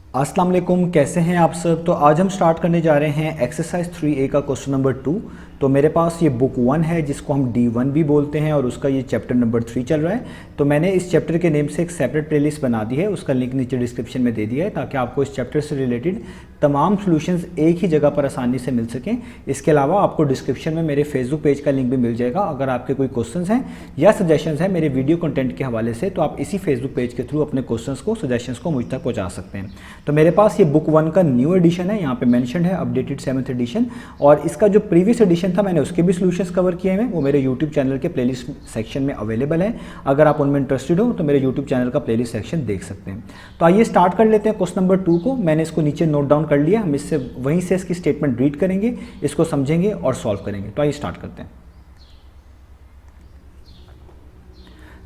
अस्सलाम वालेकुम, कैसे हैं आप सब। तो आज हम स्टार्ट करने जा रहे हैं एक्सरसाइज 3A का क्वेश्चन नंबर 2। तो मेरे पास ये बुक 1 है जिसको हम D1 भी बोलते हैं और उसका ये चैप्टर नंबर 3 चल रहा है। तो मैंने इस चैप्टर के नेम से एक सेपरेट प्लेलिस्ट बना दी है, उसका लिंक नीचे डिस्क्रिप्शन में दे दिया है ताकि आपको इस चैप्टर से रिलेटेड तमाम सॉल्यूशंस एक ही जगह पर आसानी से मिल सकें। इसके अलावा आपको डिस्क्रिप्शन में मेरे फेसबुक पेज का लिंक भी मिल जाएगा। अगर आपके कोई क्वेश्चंस हैं या सजेशंस हैं मेरे वीडियो कंटेंट के हवाले से तो आप इसी फेसबुक पेज के थ्रू अपने क्वेश्चंस को, सजेशंस को मुझ तक पहुँचा सकते हैं। तो मेरे पास ये बुक 1 का न्यू एडिशन है, यहाँ पे मेंशन है अपडेटेड 7th एडिशन, और इसका जो प्रीवियस एडिशन था मैंने उसके भी सॉल्यूशंस कवर किए हैं, वो मेरे यूट्यूब चैनल के प्लेलिस्ट सेक्शन में अवेलेबल है। अगर आप उनमें इंटरेस्टेड हो तो मेरे यूट्यूब चैनल का प्लेलिस्ट सेक्शन देख सकते हैं। तो आइए स्टार्ट कर लेते हैं क्वेश्चन नंबर 2 को। मैंने इसको नीचे नोट डाउन कर लिया, हम इससे वहीं से इसकी स्टेटमेंट रीड करेंगे, इसको समझेंगे और सॉल्व करेंगे। तो आइए स्टार्ट करते हैं।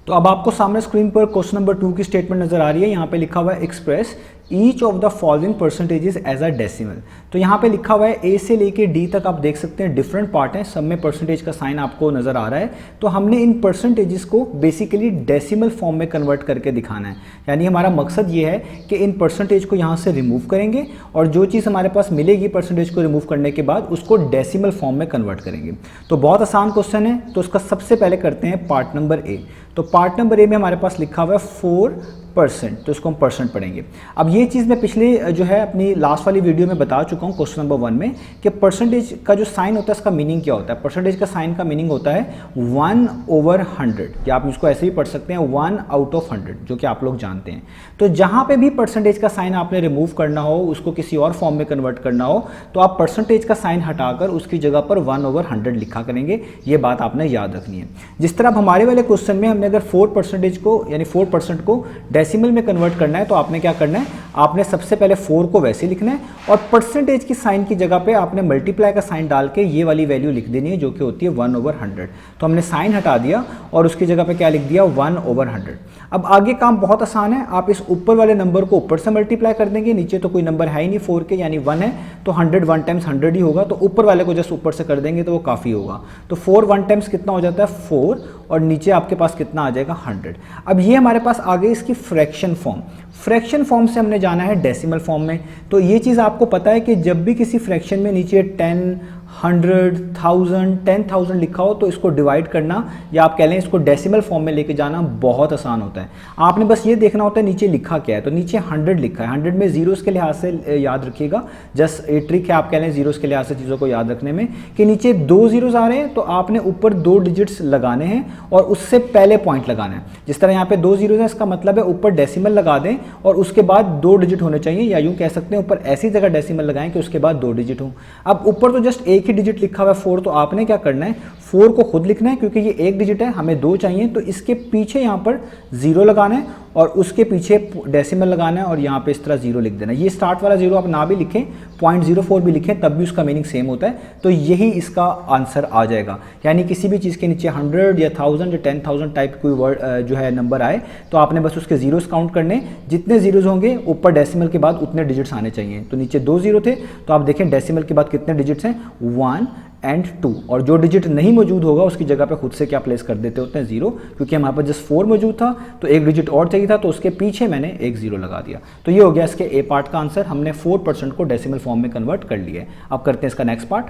तो अब आपको सामने स्क्रीन पर क्वेश्चन नंबर 2 की स्टेटमेंट नजर आ रही है। यहाँ पे लिखा हुआ है express each of the following percentages as a decimal. तो यहाँ पे लिखा हुआ है ए से लेके डी तक आप देख सकते हैं डिफरेंट पार्ट हैं, सब में परसेंटेज का साइन आपको नजर आ रहा है। तो हमने इन परसेंटेजेस को बेसिकली डेसिमल फॉर्म में कन्वर्ट करके दिखाना है। यानी हमारा मकसद ये है कि इन परसेंटेज को यहाँ से रिमूव करेंगे और जो चीज़ हमारे पास मिलेगी परसेंटेज को रिमूव करने के बाद उसको डेसिमल फॉर्म में कन्वर्ट करेंगे। तो बहुत आसान क्वेश्चन है। तो उसका सबसे पहले करते हैं पार्ट नंबर ए। तो पार्ट नंबर ए में हमारे पास लिखा हुआ है 4%, तो इसको हम परसेंट पढ़ेंगे। अब ये चीज़ मैं पिछले जो है अपनी लास्ट वाली वीडियो में बता चुका हूँ क्वेश्चन नंबर 1 में कि परसेंटेज का जो साइन होता है इसका मीनिंग क्या होता है। परसेंटेज का साइन का मीनिंग होता है 1/100, या आप इसको ऐसे भी पढ़ सकते हैं 1/100, जो कि आप लोग जानते हैं। तो जहाँ पे भी परसेंटेज का साइन आपने रिमूव करना हो, उसको किसी और फॉर्म में कन्वर्ट करना हो, तो आप परसेंटेज का साइन हटाकर उसकी जगह पर 1/100 लिखा करेंगे। ये बात आपने याद रखनी है। जिस तरह हमारे वाले क्वेश्चन में हमने अगर 4% को यानी 4% को डेसिमल में कन्वर्ट करना है तो आपने क्या करना है, आपने सबसे पहले 4 को वैसे लिखना है और परसेंटेज की साइन की जगह पे आपने मल्टीप्लाई का साइन डाल के ये वाली वैल्यू लिख देनी है जो कि होती है 1/100। तो हमने साइन हटा दिया और उसकी जगह पे क्या लिख दिया 1/100। अब आगे काम बहुत आसान है, आप इस ऊपर वाले नंबर को ऊपर से मल्टीप्लाई कर देंगे, नीचे तो कोई नंबर है ही नहीं 4 के यानी 1 है, तो 100 1 टाइम्स 100 ही होगा, तो ऊपर वाले को जस्ट ऊपर से कर देंगे तो वो काफ़ी होगा। तो 4 1 टाइम्स कितना हो जाता है 4, और नीचे आपके पास कितना आ जाएगा 100। अब ये हमारे पास आ गई इसकी फ्रैक्शन फॉर्म। फ्रैक्शन फॉर्म से हमने जाना है डेसिमल फॉर्म में। तो ये चीज़ आपको पता है कि जब भी किसी फ्रैक्शन में नीचे 10, 100, 1000, 10,000 लिखा हो तो इसको डिवाइड करना या आप कह लें इसको डेसिमल फॉर्म में लेके जाना बहुत आसान होता है। आपने बस ये देखना होता है नीचे लिखा क्या है। तो नीचे 100 लिखा है, 100 में जीरोस के लिहाज से याद रखिएगा, जस्ट एक ट्रिक है आप कह लें जीरोस के लिहाज से चीज़ों को याद रखने में, कि नीचे 2 जीरोस आ रहे हैं तो आपने ऊपर 2 डिजिट्स लगाने हैं और उससे पहले पॉइंट लगाना है। जिस तरह यहाँ पे 2 जीरोस है, इसका मतलब है ऊपर डेसिमल लगा दें और उसके बाद 2 डिजिट होने चाहिए, या यूँ कह सकते हैं ऊपर ऐसी जगह डेसिमल लगाएं कि उसके बाद 2 डिजिट हो। अब ऊपर तो जस्ट एक ही डिजिट लिखा हुआ है 4, तो आपने क्या करना है 4 को खुद लिखना है क्योंकि ये एक डिजिट है, हमें 2 चाहिए, तो इसके पीछे यहाँ पर 0 लगाना है और उसके पीछे डेसिमल लगाना है और यहाँ पे इस तरह 0 लिख देना है। ये स्टार्ट वाला 0 आप ना भी लिखें, 0.04 भी लिखें तब भी उसका मीनिंग सेम होता है। तो यही इसका आंसर आ जाएगा। यानी किसी भी चीज़ के नीचे 100 या 1000 या 10,000 टाइप कोई वर्ड जो है नंबर आए तो आपने बस उसके जीरोस काउंट करने, जितने जीरोस होंगे ऊपर डेसिमल के बाद उतने डिजिट्स आने चाहिए। तो नीचे 2 0 थे तो आप देखें डेसिमल के बाद कितने डिजिट्स हैं 1 और 2, और जो डिजिट नहीं मौजूद होगा उसकी जगह पे खुद से क्या प्लेस कर देते होते हैं 0, क्योंकि हमारे पास जस्ट 4 मौजूद था तो एक डिजिट और चाहिए था तो उसके पीछे मैंने एक 0 लगा दिया। तो ये हो गया इसके ए पार्ट का आंसर। हमने 4% को डेसिमल फॉर्म में कन्वर्ट कर लिया है। अब करते हैं इसका नेक्स्ट पार्ट।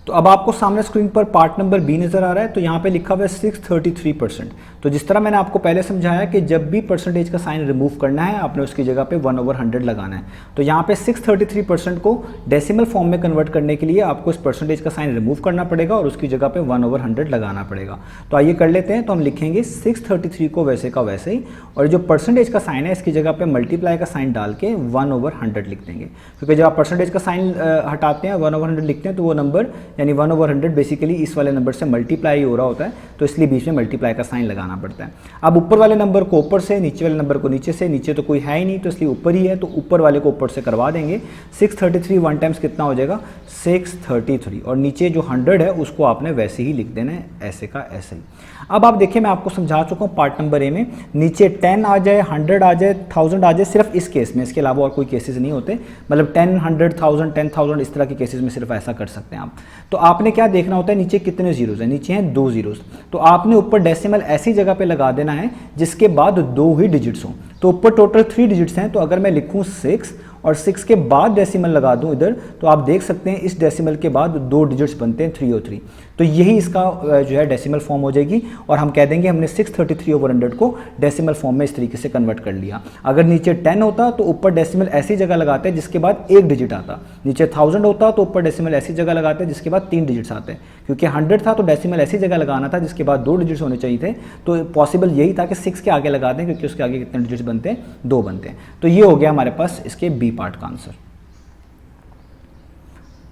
तो अब आपको सामने स्क्रीन पर पार्ट नंबर बी नजर आ रहा है। तो यहाँ पे लिखा हुआ है 633%। तो जिस तरह मैंने आपको पहले समझाया कि जब भी परसेंटेज का साइन रिमूव करना है आपने उसकी जगह पे 1/100 लगाना है। तो यहाँ पे 633% को डेसिमल फॉर्म में कन्वर्ट करने के लिए आपको इस परसेंटेज का साइन रिमूव करना पड़ेगा और उसकी जगह पे 1/100 लगाना पड़ेगा। तो आइए कर लेते हैं। तो हम लिखेंगे 633 को वैसे का वैसे ही, और जो परसेंटेज का साइन है इसकी जगह पे मल्टीप्लाई का साइन डाल के 1/100 लिख देंगे, क्योंकि जब आप परसेंटेज का साइन हटाते हैं 1/100 लिखते हैं तो वो नंबर यानी 1/100 बेसिकली इस वाले नंबर से मल्टीप्लाई हो रहा होता है, तो इसलिए बीच में मल्टीप्लाई का साइन लगाना पड़ता है। अब ऊपर वाले नंबर को ऊपर से, नीचे वाले नंबर को नीचे से, नीचे तो कोई है ही नहीं तो इसलिए ऊपर ही है, तो ऊपर वाले को ऊपर से करवा देंगे। 633 1 टाइम्स कितना हो जाएगा 633, और नीचे जो 100 है उसको आपने वैसे ही लिख देना है, ऐसे का ऐसे ही। अब आप देखिए मैं आपको समझा चुका हूँ पार्ट नंबर ए में, नीचे 10 आ जाए, 100 आ जाए, 1000 आ जाए, सिर्फ इस केस में, इसके अलावा और कोई केसेस नहीं होते। मतलब 10, 100, 1000, 10,000 इस तरह के केसेस में सिर्फ ऐसा कर सकते हैं आप। तो आपने क्या देखना होता है, नीचे कितने जीरोस हैं, नीचे हैं 2 जीरोस, तो आपने ऊपर डेसिमल ऐसी जगह पे लगा देना है जिसके बाद 2 ही डिजिट्स हों। तो ऊपर टोटल 3 डिजिट्स हैं, तो अगर मैं लिखूँ 6 और 6 के बाद डेसिमल लगा दूं इधर, तो आप देख सकते हैं इस डेसिमल के बाद 2 डिजिट्स बनते हैं 303। तो यही इसका जो है डेसिमल फॉर्म हो जाएगी और हम कह देंगे हमने 633/100 को डेसिमल फॉर्म में इस तरीके से कन्वर्ट कर लिया। अगर नीचे 10 होता तो ऊपर डेसिमल ऐसी जगह लगाते हैं जिसके बाद 1 डिजिट आता, नीचे 1000 होता तो ऊपर डेसिमल ऐसी जगह लगाते हैं जिसके बाद 3 डिजिट्स आते हैं, क्योंकि 100 था तो डेसिमल ऐसी जगह लगाना था जिसके बाद 2 डिजिट्स होने चाहिए थे। तो पॉसिबल यही था कि 6 के आगे लगा दें, क्योंकि उसके आगे कितने डिजिट्स बनते हैं, 2 बनते हैं। तो ये हो गया हमारे पास इसके बी पार्ट का आंसर।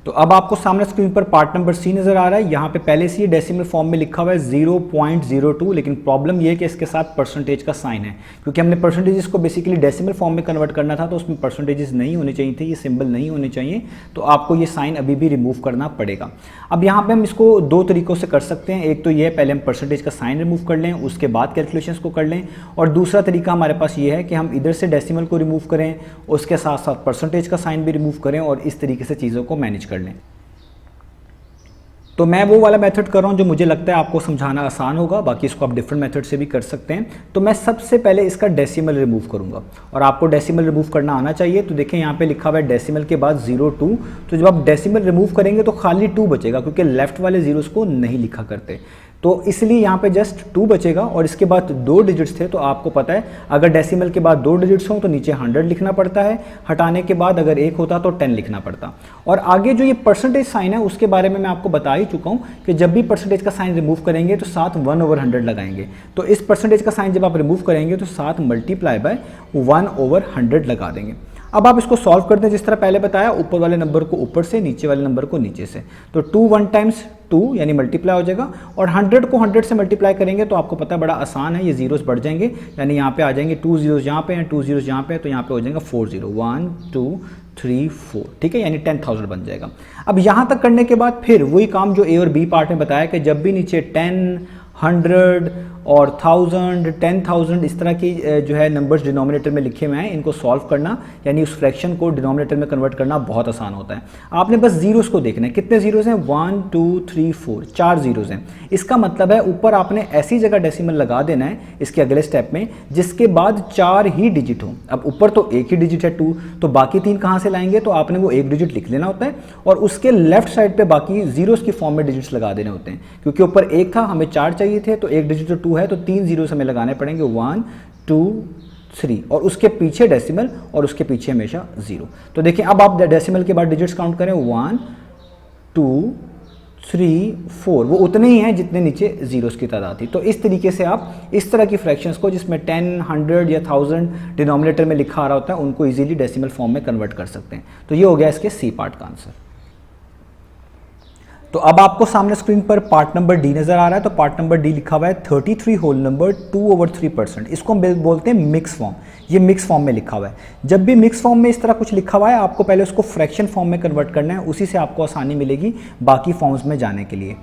तो अब आपको सामने स्क्रीन पर पार्ट नंबर सी नजर आ रहा है। यहाँ पे पहले से ही डेसिमल फॉर्म में लिखा हुआ है 0.02, लेकिन प्रॉब्लम ये है कि इसके साथ परसेंटेज का साइन है, क्योंकि हमने परसेंटेजेस को बेसिकली डेसिमल फॉर्म में कन्वर्ट करना था, तो उसमें परसेंटेजेस नहीं होने चाहिए थे, ये सिंबल नहीं होने चाहिए, तो आपको ये साइन अभी भी रिमूव करना पड़ेगा। अब यहाँ पे हम इसको 2 तरीकों से कर सकते हैं। एक तो ये पहले हम परसेंटेज का साइन रिमूव कर लें, उसके बाद कैलकुलेशंस को कर लें, और दूसरा तरीका हमारे पास ये है कि हम इधर से डेसिमल को रिमूव करें, उसके साथ साथ परसेंटेज का साइन भी रिमूव करें और इस तरीके से चीज़ों को मैनेज कर लें। तो मैं वो वाला मेथड कर रहा हूँ जो मुझे लगता है आपको समझाना आसान होगा, बाकी इसको आप डिफरेंट मेथड से भी कर सकते हैं। तो मैं सबसे पहले इसका डेसिमल रिमूव करूँगा, और आपको डेसिमल रिमूव करना आना चाहिए। तो देखें यहाँ पे लिखा हुआ है डेसिमल के बाद 02, तो जब आप डेसिमल रिमूव करेंगे तो खाली 2 बचेगा, क्योंकि लेफ्ट वाले जीरोस को नहीं लिखा करते, तो इसलिए यहाँ पे जस्ट 2 बचेगा। और इसके बाद 2 डिजिट्स थे, तो आपको पता है अगर डेसिमल के बाद 2 डिजिट्स हों तो नीचे 100 लिखना पड़ता है, हटाने के बाद अगर 1 होता तो 10 लिखना पड़ता। और आगे जो ये परसेंटेज साइन है उसके बारे में मैं आपको बता ही चुका हूँ कि जब भी परसेंटेज का साइन रिमूव करेंगे तो साथ 1/100 लगाएंगे। तो इस परसेंटेज का साइन जब आप रिमूव करेंगे तो साथ मल्टीप्लाई बाय 1/100 लगा देंगे। अब आप इसको सॉल्व करते हैं जिस तरह पहले बताया, ऊपर वाले नंबर को ऊपर से, नीचे वाले नंबर को नीचे से। तो 2 1 टाइम्स 2 यानी मल्टीप्लाई हो जाएगा, और 100 को 100 से मल्टीप्लाई करेंगे तो आपको पता है बड़ा आसान है, ये जीरोस बढ़ जाएंगे, यानी यहाँ पे आ जाएंगे 2 जीरोस यहाँ पे हैं, 2 जीरोस यहाँ पे, तो यहाँ पे हो जाएगा 4 0 1 2 3 4, ठीक है, यानी 10,000 बन जाएगा। अब यहाँ तक करने के बाद फिर वही काम जो ए और बी पार्ट में बताया कि जब भी नीचे 10 100 और 1000 10,000 इस तरह की जो है नंबर्स डिनोमिनेटर में लिखे हुए हैं, इनको सॉल्व करना यानी उस फ्रैक्शन को डिनोमिनेटर में कन्वर्ट करना बहुत आसान होता है। आपने बस जीरोस को देखना है, कितने जीरोस हैं, 1 2 3 4, 4 जीरोस हैं। इसका मतलब है ऊपर आपने ऐसी जगह डेसिमल लगा देना है इसके अगले स्टेप में जिसके बाद 4 ही डिजिट हो। अब ऊपर तो एक ही डिजिट है 2, तो बाकी 3 कहाँ से लाएंगे, तो आपने वो एक डिजिट लिख लेना होता है और उसके लेफ्ट साइड पे बाकी जीरोस की फॉर्म में डिजिट्स लगा देने होते हैं। क्योंकि ऊपर 1 था, हमें 4 चाहिए थे, तो एक डिजिट तो 2 है, तो 3 जीरोस हमें लगाने पड़ेंगे, 1 2 3, और उसके पीछे डेसिमल और उसके पीछे हमेशा 0। तो देखिए अब आप डेसिमल के बाद डिजिट्स काउंट करें, 1 2 3 4, वो उतने ही हैं जितने नीचे जीरोस की तादाद थी। तो इस तरीके से आप इस तरह की फ्रैक्शंस को जिसमें 10 100 या 1000 डिनोमिनेटर में लिखा आ रहा होता है उनको इजीली डेसिमल फॉर्म में कन्वर्ट कर सकते हैं। तो ये हो गया इसके सी पार्ट का आंसर। तो अब आपको सामने स्क्रीन पर पार्ट नंबर डी नजर आ रहा है। तो पार्ट नंबर डी लिखा हुआ है 33 होल नंबर 2/3%। इसको हम बोलते हैं मिक्स फॉर्म। ये मिक्स फॉर्म में लिखा हुआ है। जब भी मिक्स फॉर्म में इस तरह कुछ लिखा हुआ है आपको पहले उसको फ्रैक्शन फॉर्म में कन्वर्ट करना है, उसी से आपको आसानी मिलेगी बाकी फॉर्म्स में जाने के लिए।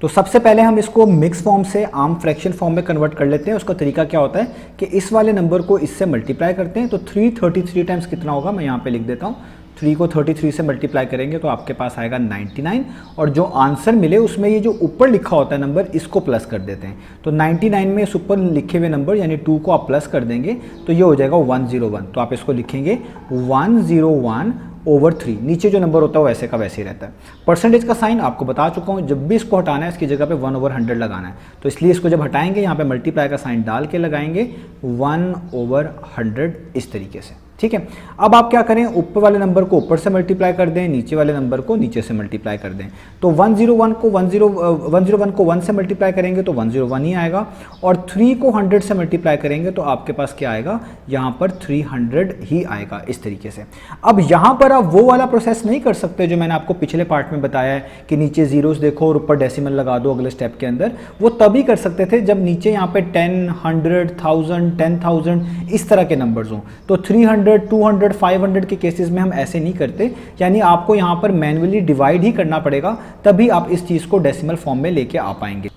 तो सबसे पहले हम इसको मिक्स फॉर्म से आम फ्रैक्शन फॉर्म में कन्वर्ट कर लेते हैं। उसका तरीका क्या होता है कि इस वाले नंबर को इससे मल्टीप्लाई करते हैं। तो 333 टाइम्स कितना होगा, मैं यहाँ पे लिख देता हूँ। 3 को 33 से मल्टीप्लाई करेंगे तो आपके पास आएगा 99, और जो आंसर मिले उसमें ये जो ऊपर लिखा होता है नंबर इसको प्लस कर देते हैं। तो 99 में इस ऊपर लिखे हुए नंबर यानी 2 को आप प्लस कर देंगे तो ये हो जाएगा 101। तो आप इसको लिखेंगे 101/3। नीचे जो नंबर होता है वो वैसे का वैसे ही रहता है। परसेंटेज का साइन आपको बता चुका हूँ, जब भी इसको हटाना है इसकी जगह पे 1/100 लगाना है। तो इसलिए इसको जब हटाएंगे यहाँ पे मल्टीप्लाई का साइन डाल के लगाएंगे 1/100 इस तरीके से, ठीक है। अब आप क्या करें, ऊपर वाले नंबर को ऊपर से मल्टीप्लाई कर दें, नीचे वाले नंबर को नीचे से मल्टीप्लाई कर दें। तो 101 को 1 से मल्टीप्लाई करेंगे तो 101 ही आएगा, और 3 को 100 से मल्टीप्लाई करेंगे तो आपके पास क्या आएगा, यहाँ पर 300 ही आएगा इस तरीके से। अब यहाँ पर आप वो वाला प्रोसेस नहीं कर सकते जो मैंने आपको पिछले पार्ट में बताया है कि नीचे जीरोस देखो और ऊपर डेसिमल लगा दो अगले स्टेप के अंदर। वो तभी कर सकते थे जब नीचे यहाँ पे 10 100 1000 10,000 इस तरह के नंबर्स हों। तो 300 200 500 के केसेस में हम ऐसे नहीं करते, यानी आपको यहाँ पर मैन्युअली डिवाइड ही करना पड़ेगा, तभी आप इस चीज़ को डेसिमल फॉर्म में लेके आ पाएंगे।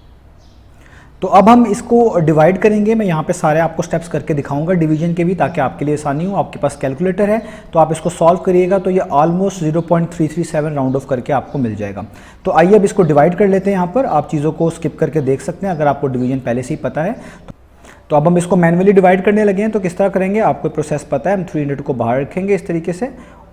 तो अब हम इसको डिवाइड करेंगे। मैं यहाँ पे सारे आपको स्टेप्स करके दिखाऊंगा डिवीजन के भी, ताकि आपके लिए आसानी हो। आपके पास कैलकुलेटर है तो आप इसको सॉल्व करिएगा तो ये ऑलमोस्ट 0.337 राउंड ऑफ करके आपको मिल जाएगा। तो आइए अब इसको डिवाइड कर लेते हैं। यहाँ पर आप चीज़ों को स्किप करके देख सकते हैं अगर आपको डिवीजन पहले से ही पता है। तो अब हम इसको मैन्युअली डिवाइड करने लगे हैं, तो किस तरह करेंगे आपको प्रोसेस पता है। हम 300 को बाहर रखेंगे इस तरीके से,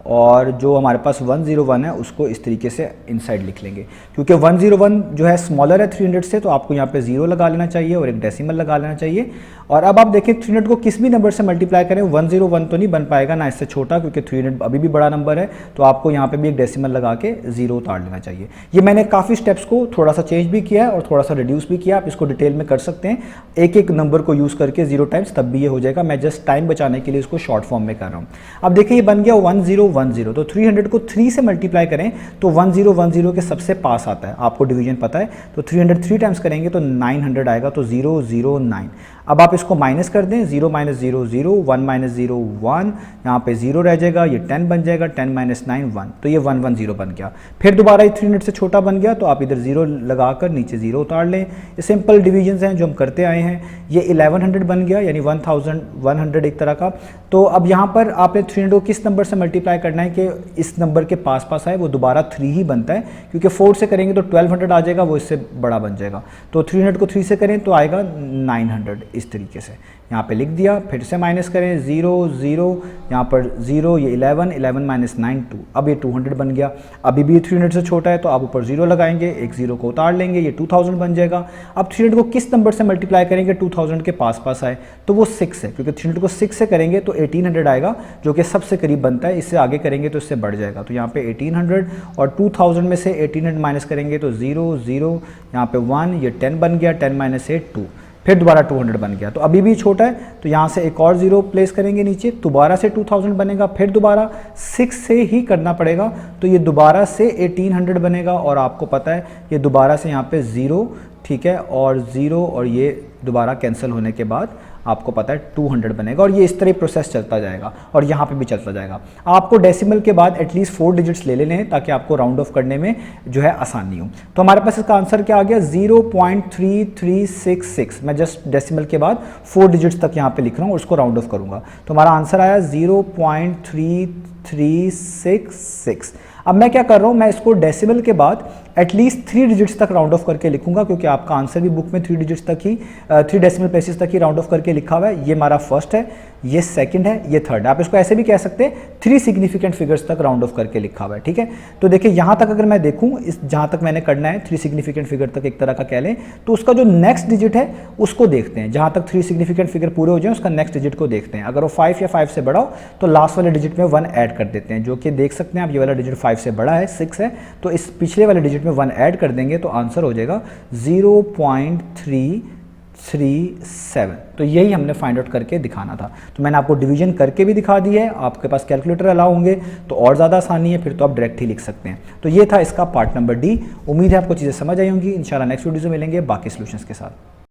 और जो हमारे पास 101 है उसको इस तरीके से इनसाइड लिख लेंगे, क्योंकि 101 जो है स्मॉलर है 300 से, तो आपको यहाँ पे 0 लगा लेना चाहिए और एक डेसिमल लगा लेना चाहिए। और अब आप देखें 300 को किस भी नंबर से मल्टीप्लाई करें 101 तो नहीं बन पाएगा ना इससे छोटा, क्योंकि 300 अभी भी बड़ा नंबर है, तो आपको यहाँ पे भी एक डेसिमल लगा के 0 उतार लेना चाहिए। ये मैंने काफ़ी स्टेप्स को थोड़ा सा चेंज भी किया है और थोड़ा सा रिड्यूस भी किया, आप इसको डिटेल में कर सकते हैं एक एक नंबर को यूज़ करके 0 टाइम्स, तब भी ये हो जाएगा। मैं जस्ट टाइम बचाने के लिए इसको शॉर्ट फॉर्म में कर रहा हूँ। अब देखिए ये बन गया 1010, तो 300 को 3 से मल्टीप्लाई करें तो 1010 के सबसे पास आता है, आपको डिवीजन पता है, तो 300 3 टाइम्स करेंगे तो 900 आएगा, तो 009। अब आप इसको माइनस कर दें, 0 - 0 0, 1 - 0 1, यहाँ पे 0 रह जाएगा, ये 10 बन जाएगा, 10 - 9 1, तो ये 110 बन गया। फिर दोबारा ये 300 से छोटा बन गया, तो आप इधर 0 लगाकर नीचे 0 उतार लें। ये सिंपल डिवीजन्स हैं जो हम करते आए हैं। ये 1100 बन गया, यानी 1100 एक तरह का। तो अब यहाँ पर आपने 300 को किस नंबर से मल्टीप्लाई करना है कि इस नंबर के पास पास आए, वो दोबारा 3 ही बनता है, क्योंकि 4 से करेंगे तो 1200 आ जाएगा, वो इससे बड़ा बन जाएगा। तो 300 को 3 से करें तो आएगा 900 इस तरीके से, यहाँ पे लिख दिया। फिर से माइनस करें, 0 0, यहाँ पर 0, ये 11 11 - 9 2, अब ये 200 बन गया। अभी भी 300 से छोटा है, तो आप ऊपर 0 लगाएंगे, एक 0 को उतार लेंगे, ये 2000 बन जाएगा। अब 300 को किस नंबर से मल्टीप्लाई करेंगे 2000 के पास पास आए, तो वो 6 है, क्योंकि 300 को 6 से करेंगे तो 1800 आएगा, जो कि सबसे करीब बनता है। इससे आगे करेंगे तो इससे बढ़ जाएगा, तो यहाँ पे 1800 और 2000 में से 1800 माइनस करेंगे तो 0 0, यहाँ पे 1, ये 10 बन गया, 10 - 8 2, फिर दोबारा 200 बन गया। तो अभी भी छोटा है, तो यहाँ से एक और 0 प्लेस करेंगे नीचे, दोबारा से 2000 बनेगा, फिर दोबारा 6 से ही करना पड़ेगा, तो ये दोबारा से 1800 बनेगा। और आपको पता है ये दोबारा से यहाँ पे 0, ठीक है, और 0 और ये दोबारा कैंसिल होने के बाद आपको पता है 200 बनेगा। और ये इस तरह प्रोसेस चलता जाएगा और यहाँ पे भी चलता जाएगा। आपको डेसिमल के बाद एटलीस्ट 4 डिजिट्स ले लेने हैं, ताकि आपको राउंड ऑफ करने में जो है आसानी हो। तो हमारे पास इसका आंसर क्या आ गया, 0.3366। मैं जस्ट डेसिमल के बाद 4 डिजिट्स तक यहाँ पे लिख रहा हूँ और उसको राउंड ऑफ करूँगा, तो हमारा आंसर आया 0.3366। अब मैं क्या कर रहा हूँ, मैं इसको डेसिमल के बाद एटलीस्ट 3 डिजिट्स तक राउंड ऑफ करके लिखूंगा, क्योंकि आपका आंसर भी बुक में 3 डिजिट्स तक ही 3 डेसिमल प्लेसेस तक ही राउंड ऑफ करके लिखा हुआ है। ये हमारा फर्स्ट है, ये सेकंड है, ये थर्ड है। आप इसको ऐसे भी कह सकते हैं 3 सिग्निफिकेंट फिगर्स तक राउंड ऑफ करके लिखा हुआ है, ठीक है। तो देखिए यहाँ तक अगर मैं देखूँ, इस जहाँ तक मैंने करना है 3 सिग्निफिकेंट फिगर तक एक तरह का कह लें, तो उसका जो नेक्स्ट डिजिट है उसको देखते हैं। जहाँ तक 3 सिग्निफिकेंट फिगर पूरे हो जाए उसका नेक्स्ट डिजिट को देखते हैं। अगर वो 5 या 5 से बड़ा हो तो लास्ट वाले डिजिट में 1 ऐड कर देते हैं, जो कि देख सकते हैं आप, ये वाला डिजिट 5 से बड़ा है, 6 है, तो इस पिछले वाले डिजिट में 1 ऐड कर देंगे, तो आंसर हो जाएगा 0.337। तो यही हमने फाइंड आउट करके दिखाना था। तो मैंने आपको डिवीजन करके भी दिखा दी है, आपके पास कैलकुलेटर अलाउ होंगे तो और ज़्यादा आसानी है, फिर तो आप डायरेक्ट ही लिख सकते हैं। तो ये था इसका पार्ट नंबर डी। उम्मीद है आपको चीज़ें समझ आई होंगी। इंशाल्लाह नेक्स्ट वीडियो में मिलेंगे बाकी सॉल्यूशंस के साथ।